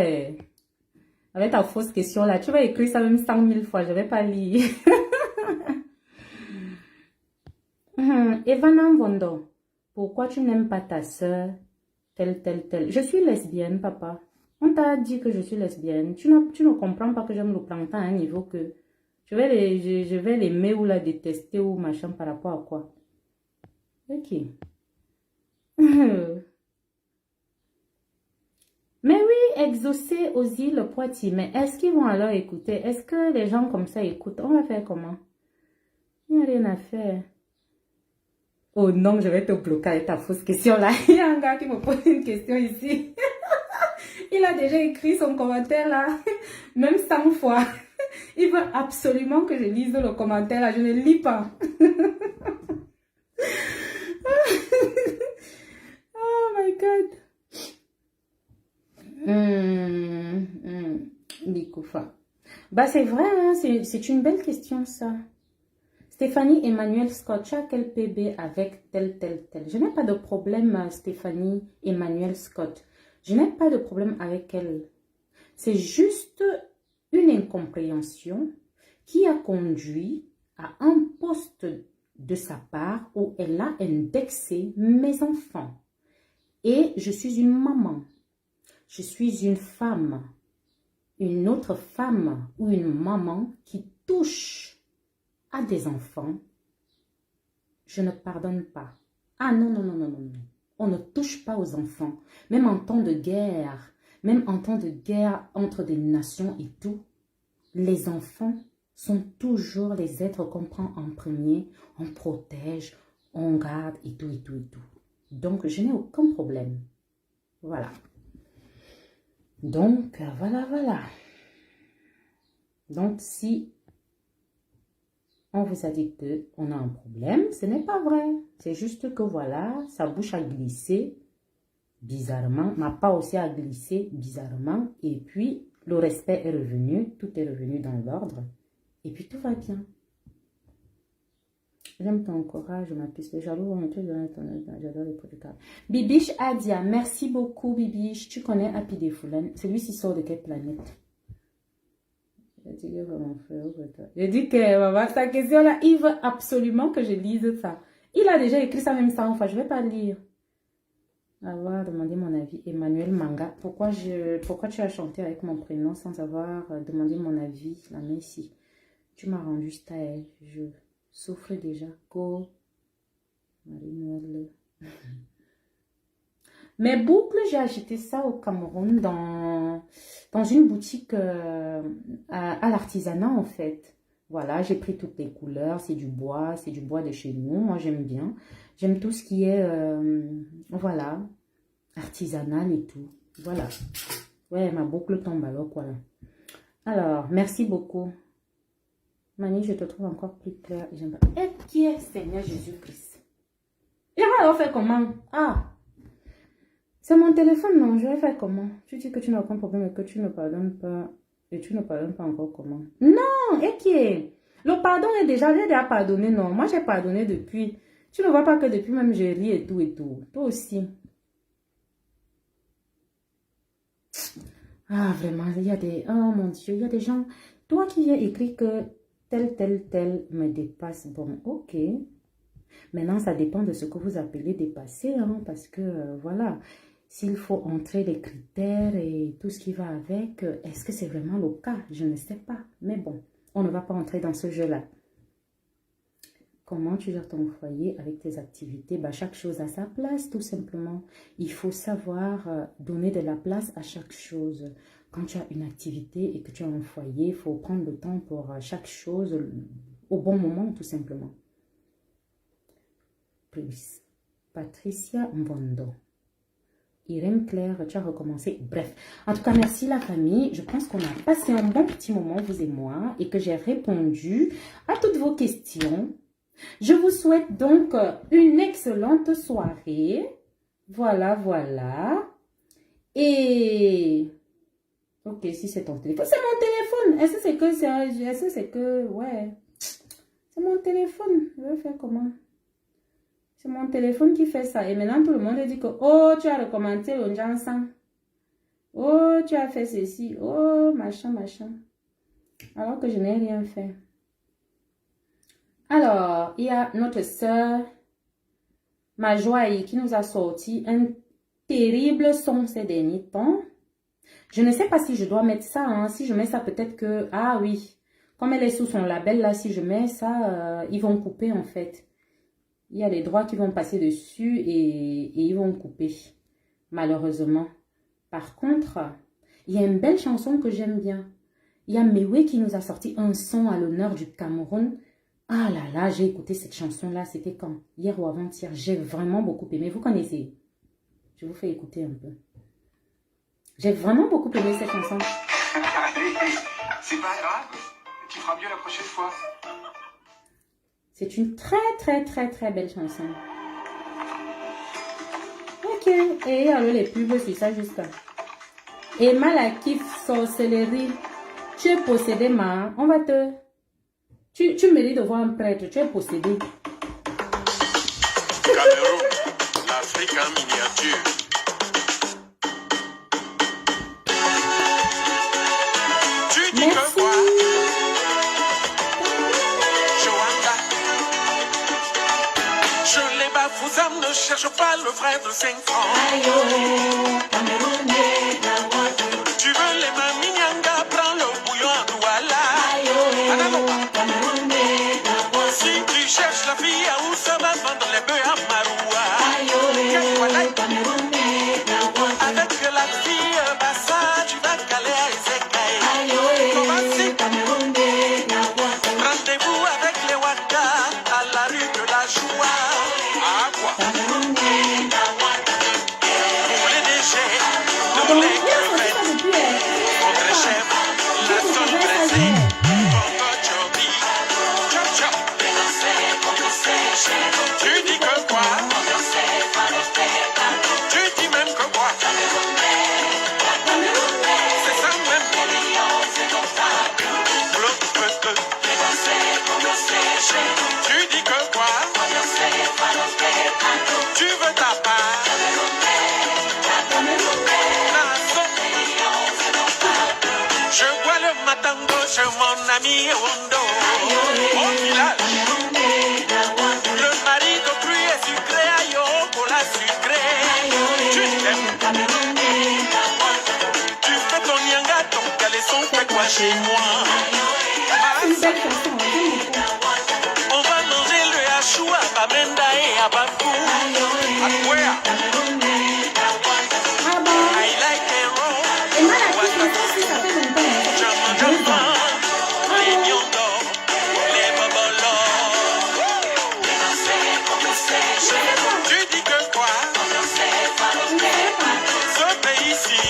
avec ta fausse question là, tu vas écrire ça même 100 000 fois, je ne vais pas lire. Evan Vondo, pourquoi tu n'aimes pas ta soeur? Telle. Je suis lesbienne, papa. On t'a dit que je suis lesbienne. Tu ne comprends pas que j'aime le plancton à un niveau que je vais l'aimer ou la détester ou machin par rapport à quoi. Ok. Mais oui, exaucer aux îles Poitiers. Mais est-ce qu'ils vont alors écouter? Est-ce que les gens comme ça écoutent? On va faire comment? Il n'y a rien à faire. Oh non, je vais te bloquer avec ta fausse question là. Il y a un gars qui me pose une question ici. Il a déjà écrit son commentaire là, même 100 fois. Il veut absolument que je lise le commentaire là. Je ne lis pas. Oh my God. Bikoufa. Bah c'est vrai, hein, c'est une belle question ça. Stéphanie Emmanuel Scott, tu as quel PB avec tel. Je n'ai pas de problème, Stéphanie Emmanuel Scott. Je n'ai pas de problème avec elle. C'est juste une incompréhension qui a conduit à un poste de sa part où elle a indexé mes enfants. Et je suis une maman. Je suis une femme. Une autre femme ou une maman qui touche à des enfants, je ne pardonne pas. Ah non. On ne touche pas aux enfants. Même en temps de guerre, entre des nations et tout, les enfants sont toujours les êtres qu'on prend en premier, on protège, on garde et tout. Donc, je n'ai aucun problème. Voilà. Donc, voilà. Donc, si on vous a dit qu'on a un problème, ce n'est pas vrai. C'est juste que voilà, sa bouche a glissé bizarrement, ma pas aussi a glissé bizarrement. Et puis, le respect est revenu, tout est revenu dans l'ordre. Et puis, tout va bien. J'aime ton courage, ma puce. Jaloux, j'adore les produits. Bibiche Adia, merci beaucoup, Bibiche. Tu connais Happy Defoulen. Celui-ci sort de quelle planète? Je dis que maman, sa question là, il veut absolument que je lise ça. Il a déjà écrit ça même 100 fois, je ne vais pas lire. Avoir demandé mon avis. Emmanuel Manga, pourquoi tu as chanté avec mon prénom sans avoir demandé mon avis? La main ici. Tu m'as rendu style. Je souffre déjà. Go. Marie-Noël. Mes boucles, j'ai acheté ça au Cameroun dans une boutique à l'artisanat en fait. Voilà, j'ai pris toutes les couleurs, c'est du bois de chez nous. Moi, j'aime bien. J'aime tout ce qui est, voilà, artisanal et tout. Voilà. Ouais, ma boucle tombe alors, voilà. Alors, merci beaucoup. Mani, je te trouve encore plus clair. Et qui est Seigneur Jésus-Christ? Je vais alors faire comment? Ah! C'est mon téléphone, non, je vais faire comment? Tu dis que tu n'as aucun problème et que tu ne pardonnes pas. Et tu ne pardonnes pas encore comment? Non, et qui est? Le pardon est déjà, j'ai déjà pardonné, non. Moi, j'ai pardonné depuis. Tu ne vois pas que depuis même, j'ai ri et tout. Toi aussi. Ah, vraiment, il y a des... Oh mon Dieu, il y a des gens... Toi qui as écrit que tel me dépasse. Bon, ok. Maintenant, ça dépend de ce que vous appelez dépasser, hein, parce que, voilà, s'il faut entrer les critères et tout ce qui va avec, est-ce que c'est vraiment le cas? Je ne sais pas. Mais bon, on ne va pas entrer dans ce jeu-là. Comment tu gères ton foyer avec tes activités? Bah, chaque chose a sa place, tout simplement. Il faut savoir donner de la place à chaque chose. Quand tu as une activité et que tu as un foyer, il faut prendre le temps pour chaque chose au bon moment, tout simplement. Plus. Patricia Mbondo. Irène Claire, tu as recommencé. Bref, en tout cas, merci la famille. Je pense qu'on a passé un bon petit moment, vous et moi, et que j'ai répondu à toutes vos questions. Je vous souhaite donc une excellente soirée. Voilà, voilà. Et... Ok, si c'est ton téléphone. C'est mon téléphone. Est-ce que c'est que... Est-ce que c'est que... Ouais. C'est mon téléphone. Je vais faire comment? C'est mon téléphone qui fait ça. Et maintenant, tout le monde dit que... Oh, tu as recommencé le Jansan. Oh, tu as fait ceci. Oh, machin, machin. Alors que je n'ai rien fait. Alors, il y a notre sœur Majoie qui nous a sorti un terrible son ces derniers temps. Je ne sais pas si je dois mettre ça. Hein. Si je mets ça, peut-être que... Ah oui. Comme elle est sous son label, là, si je mets ça, ils vont couper, en fait. Il y a les droits qui vont passer dessus et ils vont couper. Malheureusement. Par contre, il y a une belle chanson que j'aime bien. Il y a Mewe qui nous a sorti un son à l'honneur du Cameroun. Ah là là, j'ai écouté cette chanson-là. C'était quand? Hier ou avant-hier. J'ai vraiment beaucoup aimé. Vous connaissez? Je vous fais écouter un peu. J'ai vraiment beaucoup aimé cette chanson. C'est pas grave. Tu feras mieux la prochaine fois. C'est une très belle chanson. Ok. Et alors les pubs, c'est ça juste. Et Malakif sorcellerie. Tu es possédé, ma. On va te... Tu mérites de voir un prêtre. Tu es possédé. Cameroun, l'Afrique en miniature. Tu dis Merci. que quoi? Joanda. Je les bafousames, ne cherche pas le frère de 5 francs. Tu veux les maminianga, prends le bouillon à Douala. Si tu cherches la fille à où ça va vendre les bœufs à Maroua. Avec la fille Bassa, tu vas caler à Ezekaï. Rendez-vous avec les Waka à la rue de la Joie. Ah quoi? Pour les déchets, pour les crevettes, contre chef, la sonne pressée, Coco Joby, Chop Chop. Tu dis que quoi? Tu dis même que quoi? C'est ça même. Tu dis que quoi? Tu veux ta part? Je bois le matango chez mon ami Hondo. Au village, le mari de pluie est sucré, aïe, pour la sucrée. Tu t'aimes. Tu fais ton yanga, ton caleçon, fais quoi chez moi? On va manger le hachou à Bamenda et à Bafou. À Kwea. I like it raw. Jama, les miondors, les bobolos. Tu dis que quoi? Ce pays-ci,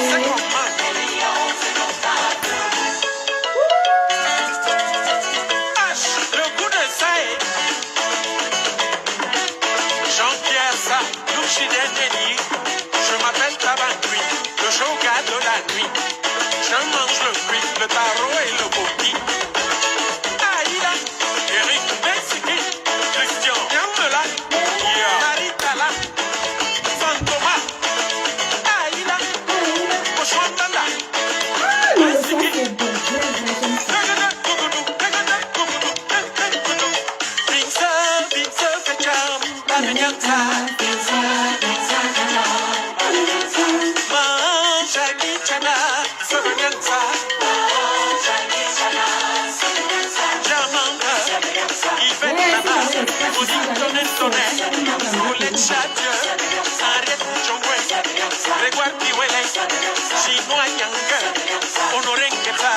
c'est comment? Le goût de ça est Jean-Pierre ça, Louchidène. Je m'appelle Tabancui, le shoga de la nuit. Je mange le fruit, le taro et le gopi. Aïda, Eric Mexique, Christian Yamela, Maritala, Fantoma. Sabianza, Jamanda, Yvette Nana, Odito Nestone, Olet Chadieu, Ariette Chongwe, Grégoire Piwele, Chinois Yanga, Honoré Nketa,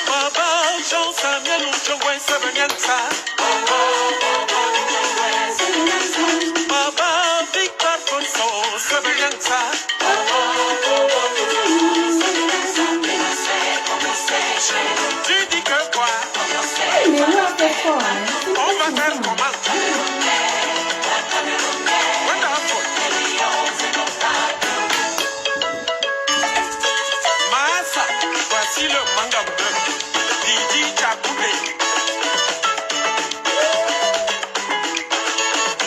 Baba Jean Samuel Chongwe, Sabianza, Baba Victor Fonso, Sabianza. Tu dis que quoi? Mais là, c'est quoi, hein? On va faire comment? Wonderful. Massa, voici le manga bleu. Didi Chakoubé.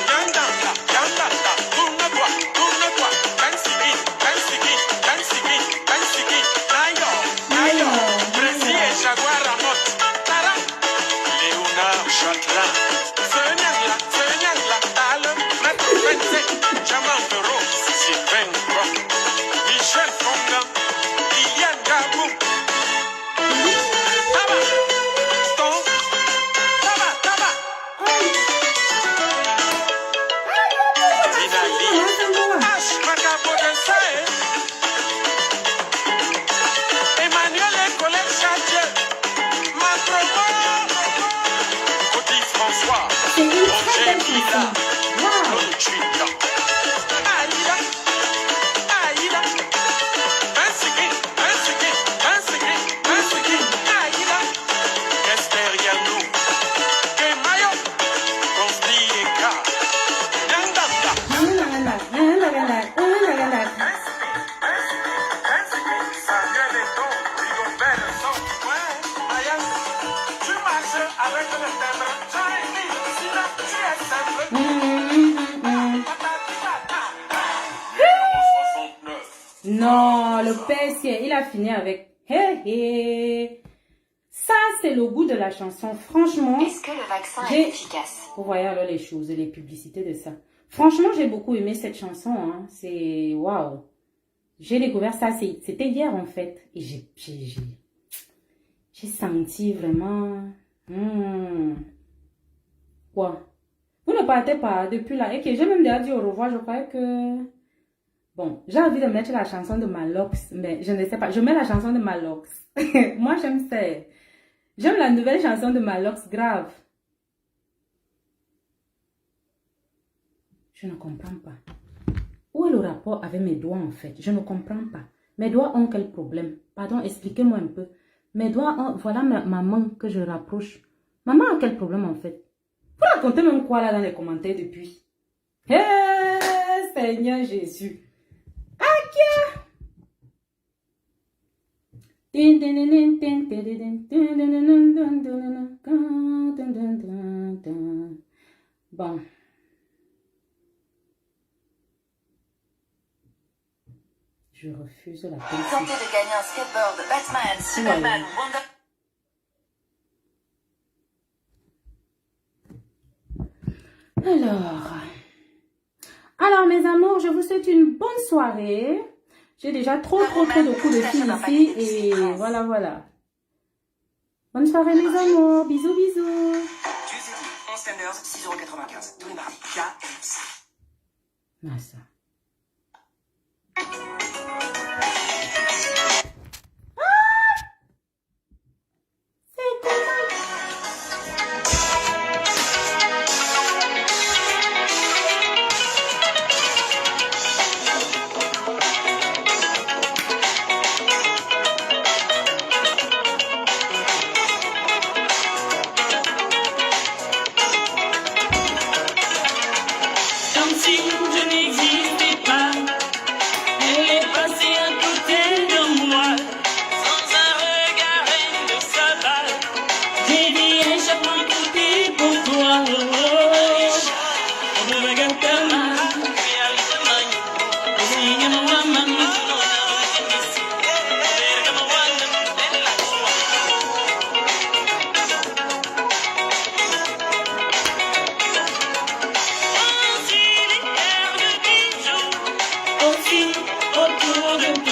Yandanda, yandanda, tourne-toi, tourne-toi. Dansigi, dansigi, dansigi, dansigi. Nayo, nayo. Précis et Jaguar à mode. Tara. Léonard Châtelain. Ce nyang-là, Talem, Maître Fense, Jamal de Rose, Sylvain Rock, Michel Fongan, Liliane Gabou. Taba, stop, taba, taba. Dinali, H. Macabodense, Emmanuel Colette Chadieu, Macromo, Cody François, C'est une très Roger belle Mila, chanson. Wow. Claude Chuita, Aïda, Aïda, Vinsegui, Vinsegui, Vinsegui, Vinsegui, Aïda, Esther Yanou, Kemayo, Consti Eka, Yandanda, Samuel Eto, Rigobert Son, ouais, Maya, tu marches avec le timbre, Chinese, Sina, tu es simple, patati patata, 69. Non, le Père, il a fini avec Hé hé. Ça, c'est le goût de la chanson. Franchement, Est-ce que le vaccin j'ai- est efficace? vous voyez alors les choses, les publicités de ça. Franchement, j'ai beaucoup aimé cette chanson. Hein. C'est waouh. J'ai découvert ça, c'était hier en fait. Et j'ai senti vraiment... Quoi? Vous ne partez pas depuis là. Et que j'ai même déjà dit au revoir, je croyais que... Bon, j'ai envie de mettre la chanson de Malox, mais je ne sais pas. Je mets la chanson de Malox. Moi, j'aime ça. J'aime la nouvelle chanson de Malox, grave. Je ne comprends pas. Où est le rapport avec mes doigts en fait? Je ne comprends pas. Mes doigts ont quel problème? Pardon, expliquez-moi un peu. Mes doigts ont... Voilà ma main que je rapproche. Maman a quel problème en fait? Vous racontez même quoi là dans les commentaires depuis? Hé, Seigneur Jésus. Akia! Bon. Je refuse la politique. Tentez de gagner un skateboard, Batman, Superman, Wonder... Alors mes amours, je vous souhaite une bonne soirée. J'ai déjà trop de coups de fil ici et voilà. Bonne soirée mes amours, bisous. Tuesday, 11 tenders, 6,95 €. Tous les mardis, KFC. Ah, ça. C'est comment? Comme si je n'existais pas. Elle est passée à côté de moi, sans un regard et de sa balle. J'ai dit échappe-moi tout est pour toi. On me regarde comme un réalité mania. Aussi, il y a ma maman, tu n'en as rien ici. Verga ma wanda, bella sua. Voici les airs de bijoux, aussi autour de toi.